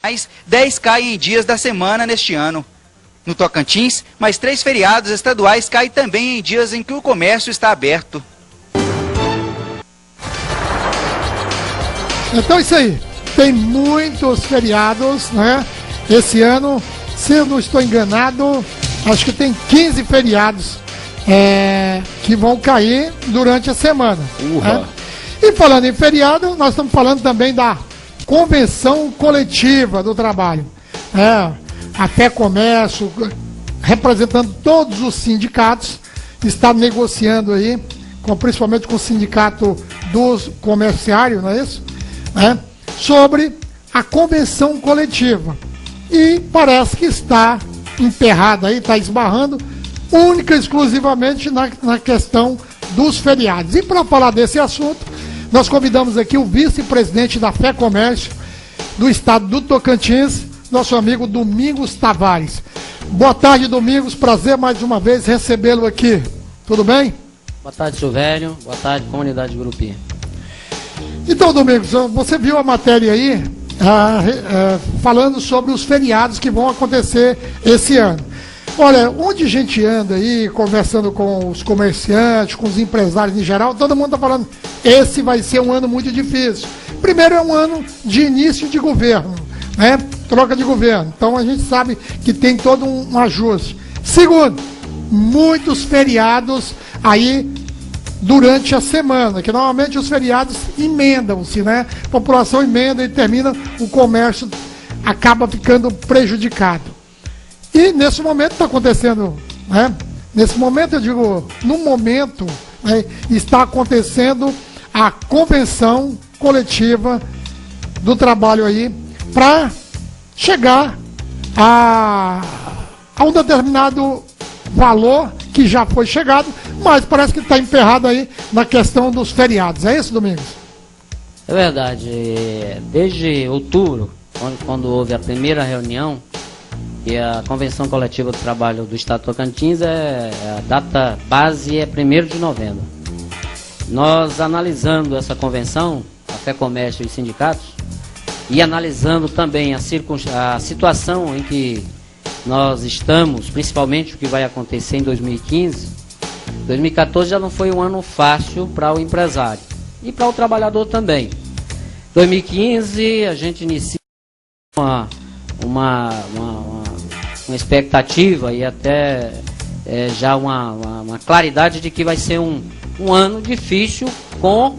Mas 10 caem em dias da semana neste ano. No Tocantins, mais 3 feriados estaduais caem também em dias em que o comércio está aberto. Então é isso aí. Tem muitos feriados, né? Esse ano, se eu não estou enganado, acho que tem 15 feriados que vão cair durante a semana. Né? E falando em feriado, nós estamos falando também da Convenção Coletiva do Trabalho. A FEComércio, representando todos os sindicatos, está negociando aí, principalmente com o sindicato dos comerciários, não é isso? Sobre a convenção coletiva. E parece que está emperrada aí, está esbarrando única e exclusivamente na questão dos feriados. E para falar desse assunto, nós convidamos aqui o vice-presidente da FEComércio do estado do Tocantins, nosso amigo Domingos Tavares. Boa tarde, Domingos, prazer mais uma vez recebê-lo aqui. Tudo bem? Boa tarde, Silvério. Boa tarde, comunidade de Gurupi. Então, Domingos, você viu a matéria aí falando sobre os feriados que vão acontecer esse ano. Olha, onde a gente anda aí, conversando com os comerciantes, com os empresários em geral, todo mundo está falando, esse vai ser um ano muito difícil. Primeiro, é um ano de início de governo, né? Troca de governo. Então a gente sabe que tem todo um ajuste. Segundo, muitos feriados aí durante a semana, que normalmente os feriados emendam-se, né? A população emenda e termina, o comércio acaba ficando prejudicado. E nesse momento está acontecendo, né? Nesse momento, eu digo, no momento, né, está acontecendo a convenção coletiva do trabalho aí para chegar a um determinado valor que já foi chegado, mas parece que está emperrado aí na questão dos feriados. É isso, Domingos? É verdade. Desde outubro, quando houve a primeira reunião, e a Convenção Coletiva do Trabalho do Estado de Tocantins, a data base é 1º de novembro. Nós, analisando essa convenção, a FEComércio e os sindicatos, e analisando também a situação em que nós estamos, principalmente o que vai acontecer em 2015, 2014 já não foi um ano fácil para o empresário e para o trabalhador também. 2015 a gente inicia uma expectativa e até já uma claridade de que vai ser um ano difícil, com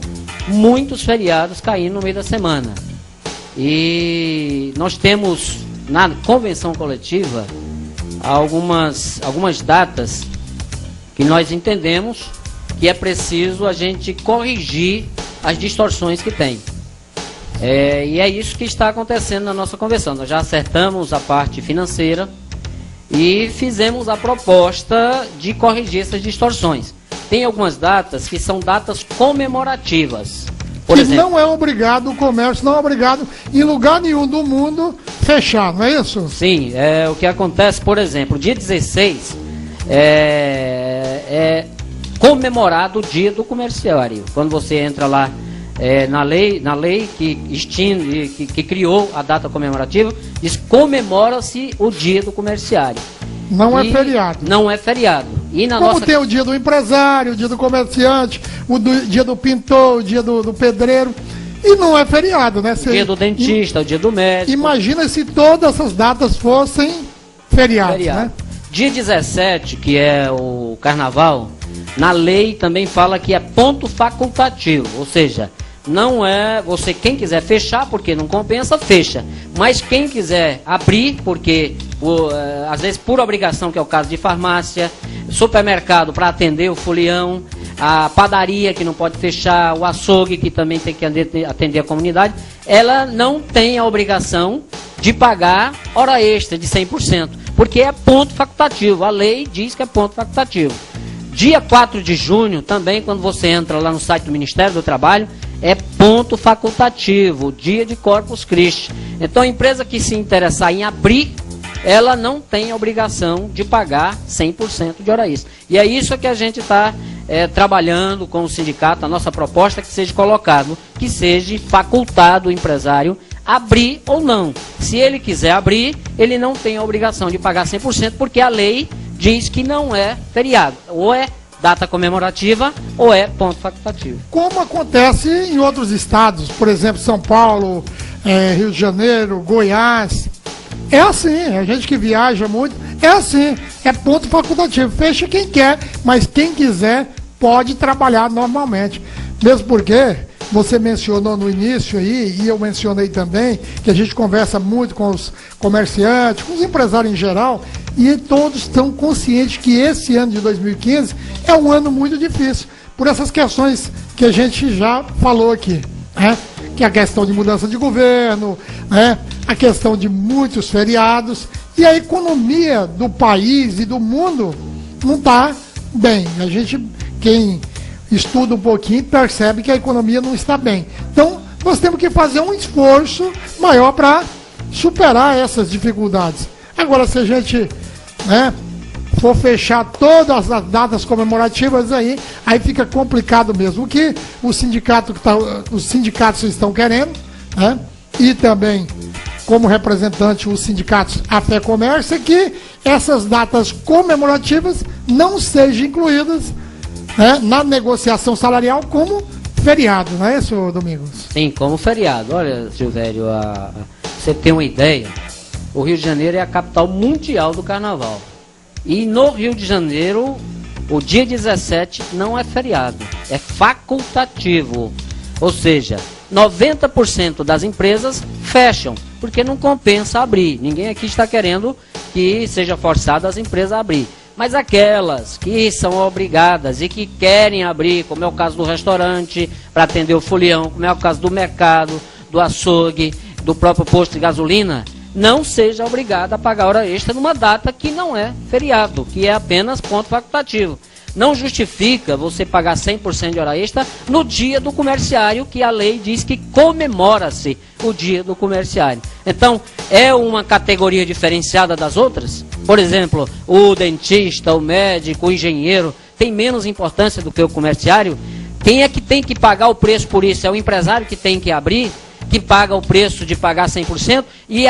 muitos feriados caindo no meio da semana. E nós temos na convenção coletiva algumas datas que nós entendemos que é preciso a gente corrigir as distorções que tem. E é isso que está acontecendo na nossa convenção. Nós já acertamos a parte financeira e fizemos a proposta de corrigir essas distorções. Tem algumas datas que são datas comemorativas. Por exemplo, não é obrigado, o comércio não é obrigado em lugar nenhum do mundo fechar, não é isso? Sim, o que acontece, por exemplo, dia 16 é comemorado o dia do comerciário. Quando você entra lá na lei que criou a data comemorativa, diz comemora-se o dia do comerciário. Não é feriado. Não é feriado. E Como tem o dia do empresário, o dia do comerciante, dia do pintor, o dia do pedreiro. E não é feriado, né? O dia do dentista, o dia do médico. Imagina se todas essas datas fossem feriados, né? Dia 17, que é o carnaval, na lei também fala que é ponto facultativo. Ou seja, não é você, quem quiser fechar, porque não compensa, fecha. Mas quem quiser abrir, porque às vezes por obrigação, que é o caso de farmácia, supermercado para atender o folião, a padaria que não pode fechar, o açougue que também tem que atender a comunidade, ela não tem a obrigação de pagar hora extra de 100%, porque é ponto facultativo. A lei diz que é ponto facultativo. Dia 4 de junho, também, quando você entra lá no site do Ministério do Trabalho, é ponto facultativo, dia de Corpus Christi. Então, a empresa que se interessar em abrir, ela não tem a obrigação de pagar 100% de hora extra. E é isso que a gente está trabalhando com o sindicato. A nossa proposta é que seja colocado, que seja facultado o empresário abrir ou não. Se ele quiser abrir, ele não tem a obrigação de pagar 100%, porque a lei diz que não é feriado. Ou é data comemorativa ou é ponto facultativo. Como acontece em outros estados, por exemplo, São Paulo, Rio de Janeiro, Goiás. É assim, a gente que viaja muito, é assim, é ponto facultativo. Fecha quem quer, mas quem quiser pode trabalhar normalmente. Mesmo porque você mencionou no início aí, e eu mencionei também, que a gente conversa muito com os comerciantes, com os empresários em geral, e todos estão conscientes que esse ano de 2015 é um ano muito difícil, por essas questões que a gente já falou aqui, né? Que é a questão de mudança de governo, né? A questão de muitos feriados, e a economia do país e do mundo não está bem. A gente, quem estuda um pouquinho, percebe que a economia não está bem. Então, nós temos que fazer um esforço maior para superar essas dificuldades. Agora, se a gente, né, for fechar todas as datas comemorativas aí fica complicado mesmo. O que os sindicatos estão querendo, né, e também, como representante, os sindicatos A Fé Comércio, é que essas datas comemorativas não sejam incluídas, né, na negociação salarial como feriado, não é isso, Domingos? Sim, como feriado. Olha, Silvério, você tem uma ideia, o Rio de Janeiro é a capital mundial do carnaval. E no Rio de Janeiro, o dia 17 não é feriado, é facultativo. Ou seja, 90% das empresas fecham, porque não compensa abrir. Ninguém aqui está querendo que seja forçado as empresas a abrir. Mas aquelas que são obrigadas e que querem abrir, como é o caso do restaurante, para atender o folião, como é o caso do mercado, do açougue, do próprio posto de gasolina, não seja obrigado a pagar hora extra numa data que não é feriado, que é apenas ponto facultativo. Não justifica você pagar 100% de hora extra no dia do comerciário, que a lei diz que comemora-se o dia do comerciário. Então, é uma categoria diferenciada das outras? Por exemplo, o dentista, o médico, o engenheiro tem menos importância do que o comerciário? Quem é que tem que pagar o preço por isso? É o empresário que tem que abrir, que paga o preço de pagar 100%, e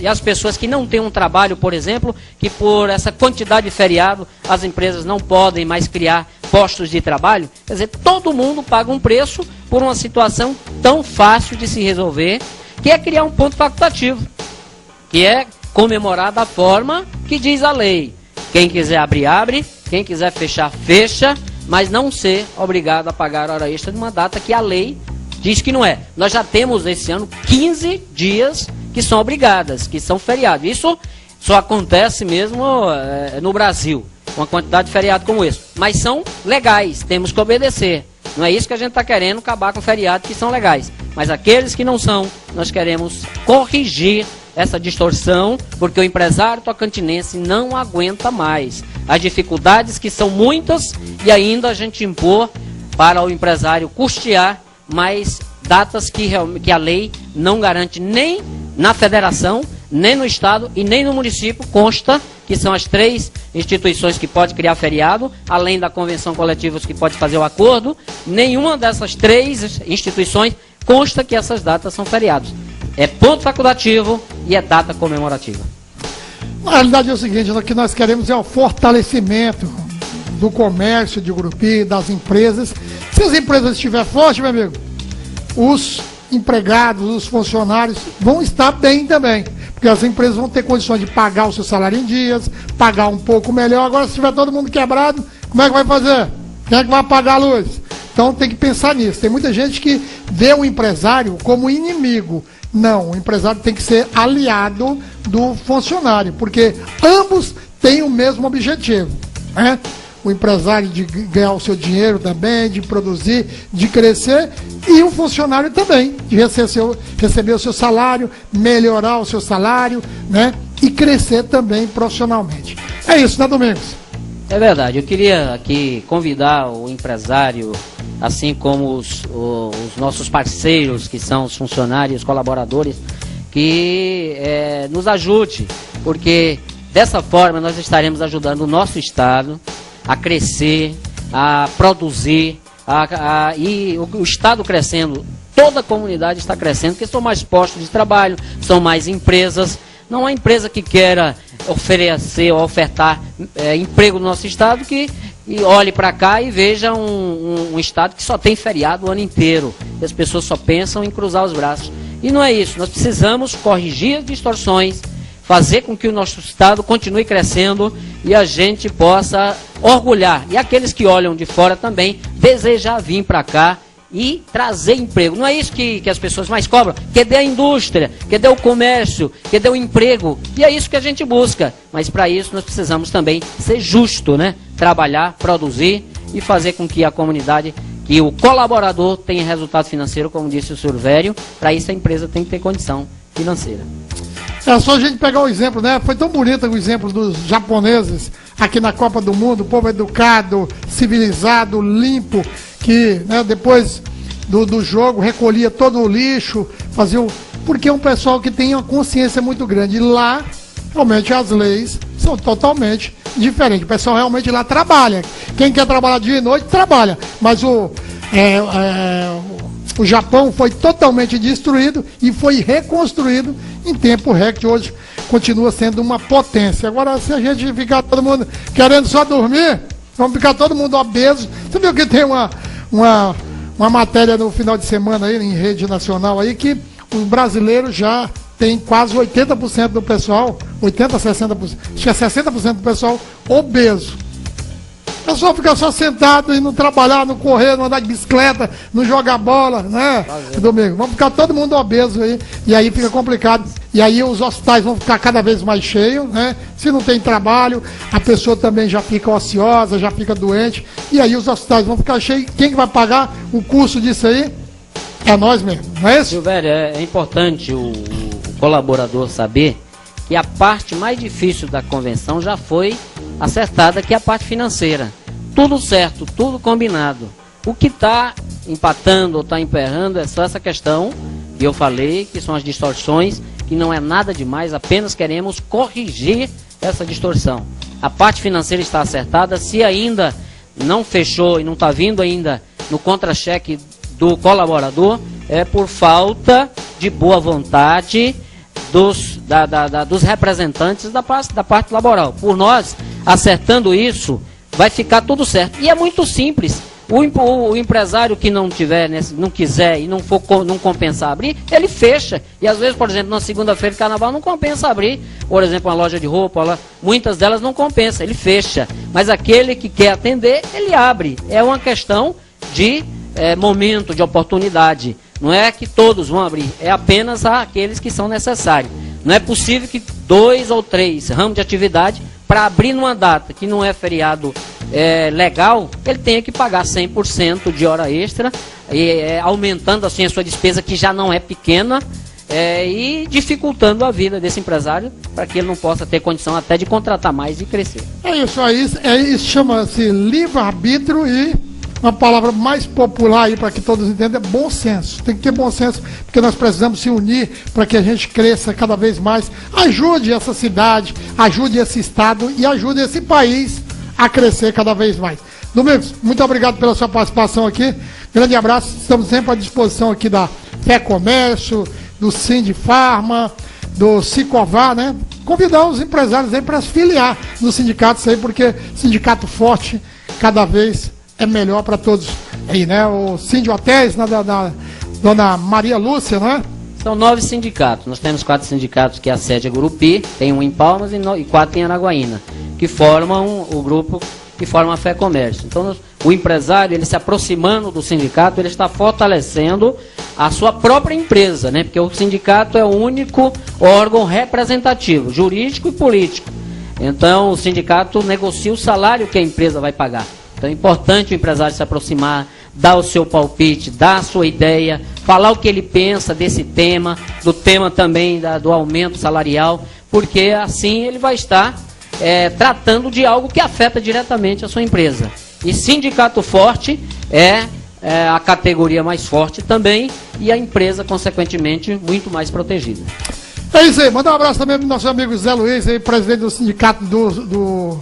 as pessoas que não têm um trabalho, por exemplo, que por essa quantidade de feriado, as empresas não podem mais criar postos de trabalho. Quer dizer, todo mundo paga um preço por uma situação tão fácil de se resolver, que é criar um ponto facultativo, que é comemorar da forma que diz a lei. Quem quiser abrir, abre, quem quiser fechar, fecha, mas não ser obrigado a pagar hora extra numa data que a lei diz que não é. Nós já temos esse ano 15 dias que são obrigadas, que são feriados. Isso só acontece mesmo no Brasil, uma quantidade de feriado como esse. Mas são legais, temos que obedecer. Não é isso que a gente está querendo, acabar com feriados que são legais. Mas aqueles que não são, nós queremos corrigir essa distorção, porque o empresário tocantinense não aguenta mais as dificuldades, que são muitas, e ainda a gente impor para o empresário custear mais datas que a lei não garante nem na federação, nem no estado e nem no município. Consta que são as 3 instituições que pode criar feriado, além da convenção coletiva que pode fazer o acordo. Nenhuma dessas 3 instituições consta que essas datas são feriados. É ponto facultativo e é data comemorativa. Na realidade é o seguinte, o que nós queremos é o fortalecimento do comércio de Gurupi, das empresas. Se as empresas estiverem fortes, meu amigo, os empregados, os funcionários vão estar bem também, porque as empresas vão ter condições de pagar o seu salário em dias, pagar um pouco melhor. Agora, se tiver todo mundo quebrado, como é que vai fazer? Quem é que vai pagar a luz? Então tem que pensar nisso. Tem muita gente que vê o empresário como inimigo. Não, o empresário tem que ser aliado do funcionário, porque ambos têm o mesmo objetivo, né? O empresário de ganhar o seu dinheiro também, de produzir, de crescer, e o funcionário também, de receber o seu salário, melhorar o seu salário, né? E crescer também profissionalmente. É isso, né, Domingos? É verdade. Eu queria aqui convidar o empresário, assim como os nossos parceiros, que são os funcionários, colaboradores, que nos ajude, porque dessa forma nós estaremos ajudando o nosso Estado a crescer, a produzir, e o Estado crescendo toda a comunidade está crescendo, porque são mais postos de trabalho, são mais empresas. Não há empresa que queira oferecer ou ofertar emprego no nosso estado que olhe para cá e veja um estado que só tem feriado o ano inteiro. E as pessoas só pensam em cruzar os braços. E não é isso, nós precisamos corrigir as distorções, fazer com que o nosso estado continue crescendo e a gente possa orgulhar. E aqueles que olham de fora também desejar vir para cá e trazer emprego. Não é isso que as pessoas mais cobram? Cadê a indústria? Cadê o comércio? Cadê o emprego? E é isso que a gente busca. Mas para isso nós precisamos também ser justo, né? Trabalhar, produzir e fazer com que a comunidade, que o colaborador tenha resultado financeiro, como disse o senhor Vério. Para isso a empresa tem que ter condição financeira. É só a gente pegar o exemplo, né? Foi tão bonito o exemplo dos japoneses aqui na Copa do Mundo, povo educado, civilizado, limpo, que, né, depois do jogo recolhia todo o lixo, fazia porque é um pessoal que tem uma consciência muito grande. E lá, realmente, as leis são totalmente diferentes. O pessoal realmente lá trabalha. Quem quer trabalhar dia e noite, trabalha. Mas o Japão foi totalmente destruído e foi reconstruído em tempo recorde. Hoje continua sendo uma potência. Agora, se a gente ficar todo mundo querendo só dormir, vamos ficar todo mundo obeso. Você viu que tem uma matéria no final de semana aí, em rede nacional aí, que os brasileiros já tem quase 80% do pessoal, 80%, 60%, acho que é 60% do pessoal obeso. O pessoal fica só sentado e não trabalhar, não correr, não andar de bicicleta, não jogar bola, né, Domingo? Vamos ficar todo mundo obeso aí, e aí fica complicado. E aí os hospitais vão ficar cada vez mais cheios, né? Se não tem trabalho, a pessoa também já fica ociosa, já fica doente, e aí os hospitais vão ficar cheios. Quem que vai pagar o custo disso aí? É nós mesmo, não é isso? Silvério, é importante o colaborador saber que a parte mais difícil da convenção já foi acertada, que é a parte financeira. Tudo certo, tudo combinado. O que está empatando ou está emperrando é só essa questão que eu falei, que são as distorções, que não é nada demais, apenas queremos corrigir essa distorção. A parte financeira está acertada, se ainda não fechou e não está vindo ainda no contra-cheque do colaborador, é por falta de boa vontade dos representantes da parte laboral. Por nós, acertando isso, vai ficar tudo certo. E é muito simples. O empresário que não quiser e não compensar abrir, ele fecha. E às vezes, por exemplo, na segunda-feira de carnaval não compensa abrir. Por exemplo, uma loja de roupa, muitas delas não compensa, ele fecha. Mas aquele que quer atender, ele abre. É uma questão de momento, de oportunidade. Não é que todos vão abrir, é apenas aqueles que são necessários. Não é possível que 2 ou 3 ramos de atividade, para abrir numa data que não é feriado legal, ele tenha que pagar 100% de hora extra, aumentando assim a sua despesa, que já não é pequena, e dificultando a vida desse empresário, para que ele não possa ter condição até de contratar mais e crescer. É isso aí, isso chama-se livre-arbítrio e... uma palavra mais popular aí para que todos entendam é bom senso. Tem que ter bom senso, porque nós precisamos se unir para que a gente cresça cada vez mais. Ajude essa cidade, ajude esse estado e ajude esse país a crescer cada vez mais. Domingos, muito obrigado pela sua participação aqui. Grande abraço, estamos sempre à disposição aqui da Fé Comércio, do Sindifarma, do Sicovar, né? Convidar os empresários aí para se filiar nos sindicatos aí, porque sindicato forte cada vez é melhor para todos aí, né? O Sindi Hotéis, da dona Maria Lúcia, né? São 9 sindicatos. Nós temos 4 sindicatos, que é a sede é Gurupi, tem um em Palmas e 4 em Araguaína, que formam o grupo que forma a Fé Comércio. Então, o empresário, ele se aproximando do sindicato, ele está fortalecendo a sua própria empresa, né? Porque o sindicato é o único órgão representativo, jurídico e político. Então, o sindicato negocia o salário que a empresa vai pagar. Então é importante o empresário se aproximar, dar o seu palpite, dar a sua ideia, falar o que ele pensa desse tema, do tema também do aumento salarial, porque assim ele vai estar tratando de algo que afeta diretamente a sua empresa. E sindicato forte é a categoria mais forte também, e a empresa, consequentemente, muito mais protegida. É isso aí, manda um abraço também para o nosso amigo Zé Luiz, aí, presidente do sindicato do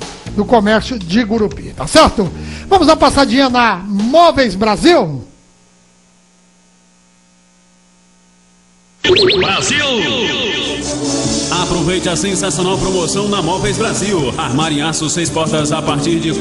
comércio de Gurupi, tá certo? Vamos dar uma passadinha na Móveis Brasil. Brasil! Aproveite a sensacional promoção na Móveis Brasil. Armário em aço 6 portas a partir de